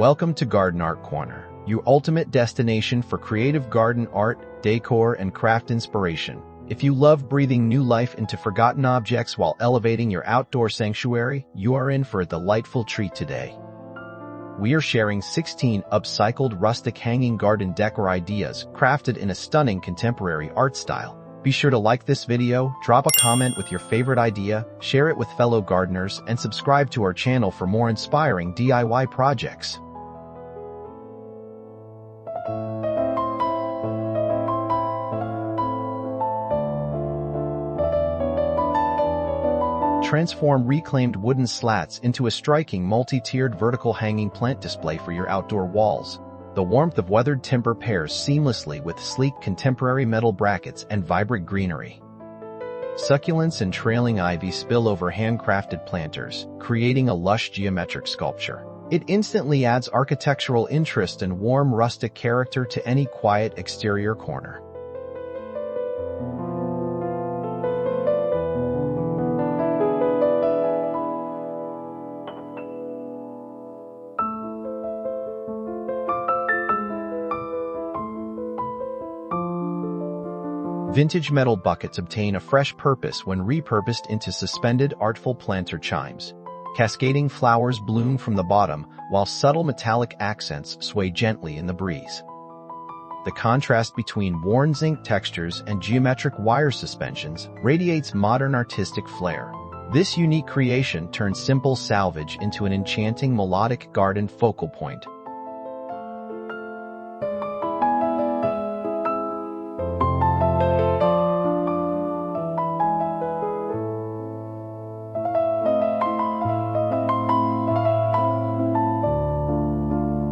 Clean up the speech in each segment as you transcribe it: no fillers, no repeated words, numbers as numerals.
Welcome to Garden Art Corner, your ultimate destination for creative garden art, decor, and craft inspiration. If you love breathing new life into forgotten objects while elevating your outdoor sanctuary, you are in for a delightful treat today. We are sharing 16 upcycled rustic hanging garden decor ideas crafted in a stunning contemporary art style. Be sure to like this video, drop a comment with your favorite idea, share it with fellow gardeners, and subscribe to our channel for more inspiring DIY projects. Transform reclaimed wooden slats into a striking multi-tiered vertical hanging plant display for your outdoor walls. The warmth of weathered timber pairs seamlessly with sleek contemporary metal brackets and vibrant greenery. Succulents and trailing ivy spill over handcrafted planters, creating a lush geometric sculpture. It instantly adds architectural interest and warm rustic character to any quiet exterior corner. Vintage metal buckets obtain a fresh purpose when repurposed into suspended artful planter chimes. Cascading flowers bloom from the bottom, while subtle metallic accents sway gently in the breeze. The contrast between worn zinc textures and geometric wire suspensions radiates modern artistic flair. This unique creation turns simple salvage into an enchanting melodic garden focal point.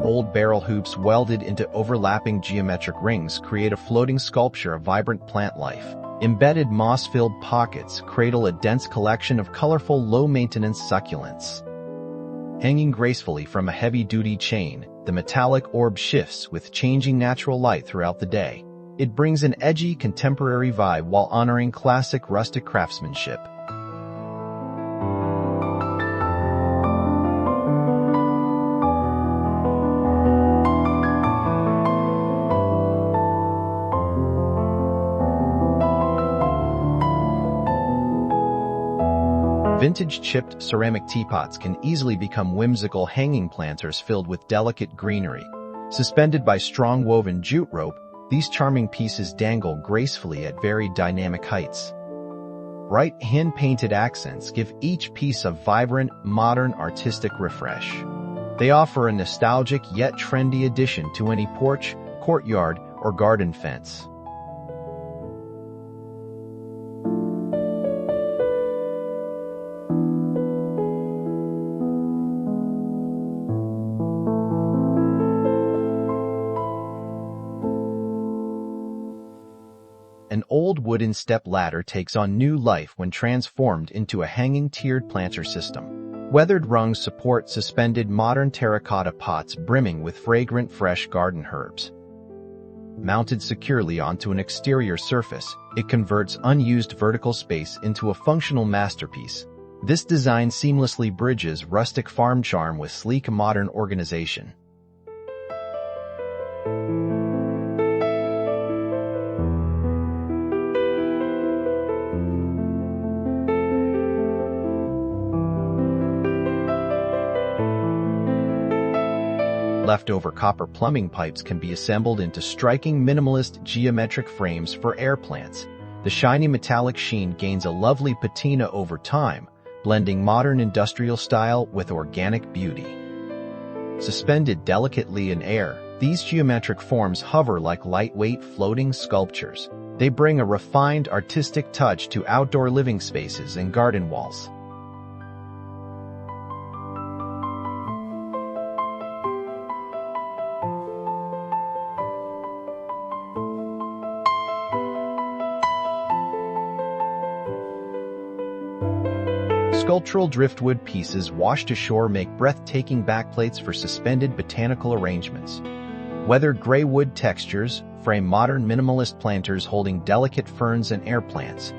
Old barrel hoops welded into overlapping geometric rings create a floating sculpture of vibrant plant life. Embedded moss-filled pockets cradle a dense collection of colorful, low-maintenance succulents. Hanging gracefully from a heavy-duty chain, the metallic orb shifts with changing natural light throughout the day. It brings an edgy, contemporary vibe while honoring classic rustic craftsmanship. Vintage chipped ceramic teapots can easily become whimsical hanging planters filled with delicate greenery. Suspended by strong woven jute rope, these charming pieces dangle gracefully at very dynamic heights. Bright hand-painted accents give each piece a vibrant, modern artistic refresh. They offer a nostalgic yet trendy addition to any porch, courtyard, or garden fence. An old wooden step ladder takes on new life when transformed into a hanging tiered planter system. Weathered rungs support suspended modern terracotta pots brimming with fragrant fresh garden herbs. Mounted securely onto an exterior surface, it converts unused vertical space into a functional masterpiece. This design seamlessly bridges rustic farm charm with sleek modern organization. Leftover copper plumbing pipes can be assembled into striking minimalist geometric frames for air plants. The shiny metallic sheen gains a lovely patina over time, blending modern industrial style with organic beauty. Suspended delicately in air, these geometric forms hover like lightweight floating sculptures. They bring a refined artistic touch to outdoor living spaces and garden walls. Sculptural driftwood pieces washed ashore make breathtaking backplates for suspended botanical arrangements. Weathered gray wood textures frame modern minimalist planters holding delicate ferns and air plants.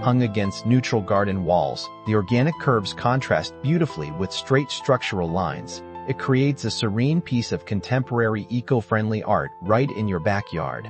Hung against neutral garden walls, the organic curves contrast beautifully with straight structural lines. It creates a serene piece of contemporary eco-friendly art right in your backyard.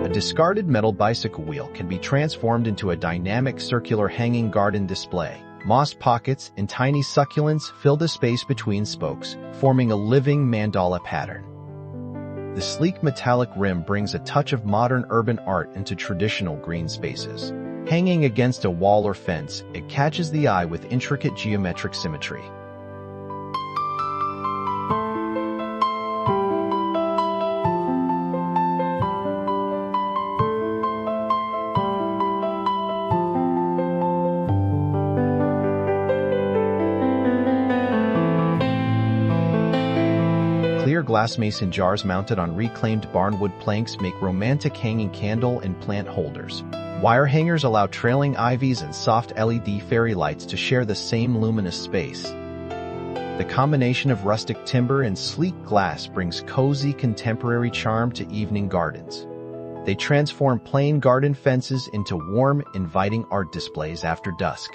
A discarded metal bicycle wheel can be transformed into a dynamic circular hanging garden display. Moss pockets and tiny succulents fill the space between spokes, forming a living mandala pattern. The sleek metallic rim brings a touch of modern urban art into traditional green spaces. Hanging against a wall or fence, it catches the eye with intricate geometric symmetry. Clear glass mason jars mounted on reclaimed barnwood planks make romantic hanging candle and plant holders. Wire hangers allow trailing ivies and soft LED fairy lights to share the same luminous space. The combination of rustic timber and sleek glass brings cozy contemporary charm to evening gardens. They transform plain garden fences into warm, inviting art displays after dusk.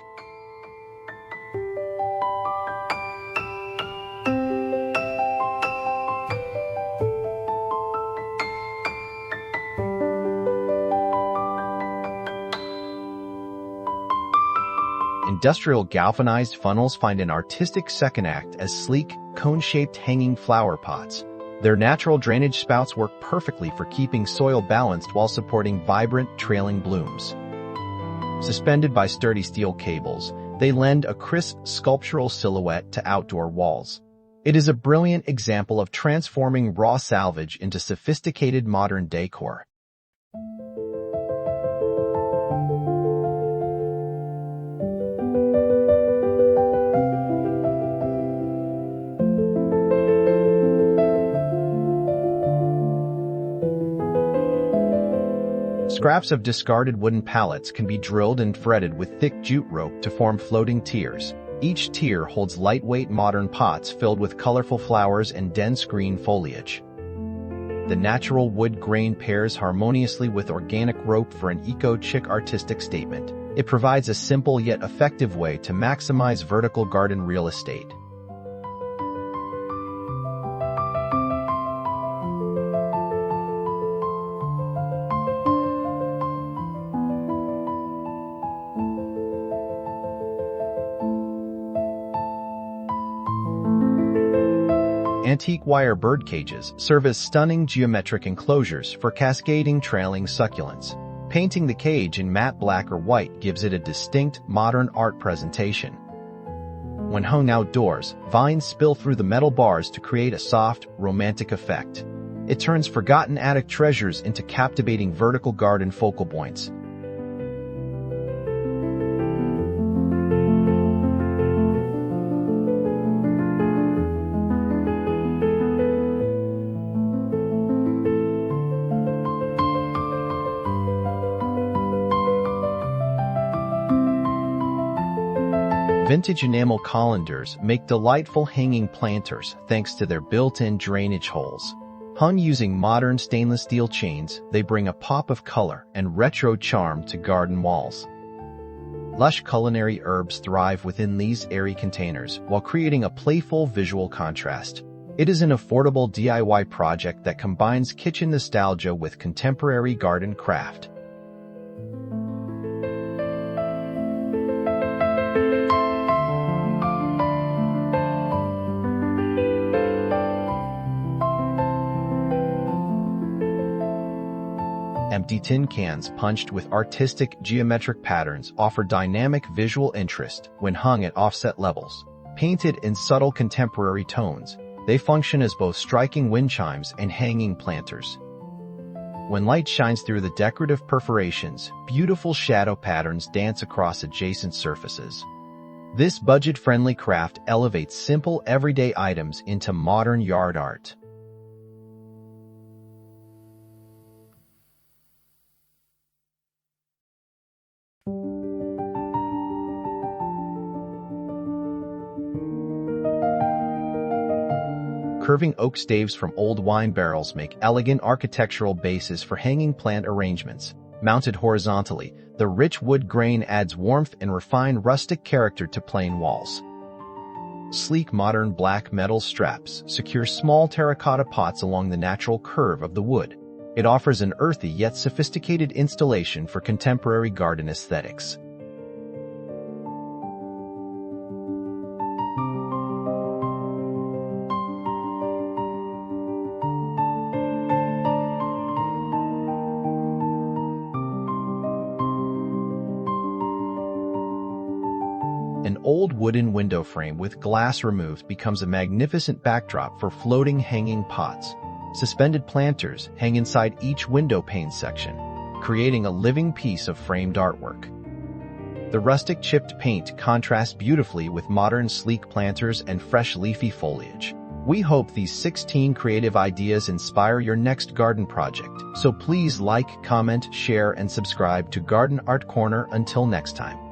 Industrial galvanized funnels find an artistic second act as sleek, cone-shaped hanging flower pots. Their natural drainage spouts work perfectly for keeping soil balanced while supporting vibrant, trailing blooms. Suspended by sturdy steel cables, they lend a crisp, sculptural silhouette to outdoor walls. It is a brilliant example of transforming raw salvage into sophisticated modern decor. Scraps of discarded wooden pallets can be drilled and threaded with thick jute rope to form floating tiers. Each tier holds lightweight modern pots filled with colorful flowers and dense green foliage. The natural wood grain pairs harmoniously with organic rope for an eco-chic artistic statement. It provides a simple yet effective way to maximize vertical garden real estate. Antique wire bird cages serve as stunning geometric enclosures for cascading trailing succulents. Painting the cage in matte black or white gives it a distinct, modern art presentation. When hung outdoors, vines spill through the metal bars to create a soft, romantic effect. It turns forgotten attic treasures into captivating vertical garden focal points. Vintage enamel colanders make delightful hanging planters thanks to their built-in drainage holes. Hung using modern stainless steel chains, they bring a pop of color and retro charm to garden walls. Lush culinary herbs thrive within these airy containers while creating a playful visual contrast. It is an affordable DIY project that combines kitchen nostalgia with contemporary garden craft. Empty tin cans punched with artistic geometric patterns offer dynamic visual interest when hung at offset levels. Painted in subtle contemporary tones, they function as both striking wind chimes and hanging planters. When light shines through the decorative perforations, beautiful shadow patterns dance across adjacent surfaces. This budget-friendly craft elevates simple everyday items into modern yard art. Curving oak staves from old wine barrels make elegant architectural bases for hanging plant arrangements. Mounted horizontally, the rich wood grain adds warmth and refined rustic character to plain walls. Sleek modern black metal straps secure small terracotta pots along the natural curve of the wood. It offers an earthy yet sophisticated installation for contemporary garden aesthetics. An old wooden window frame with glass removed becomes a magnificent backdrop for floating hanging pots. Suspended planters hang inside each window pane section, creating a living piece of framed artwork. The rustic chipped paint contrasts beautifully with modern sleek planters and fresh leafy foliage. We hope these 16 creative ideas inspire your next garden project, so please like, comment, share, and subscribe to Garden Art Corner. Until next time.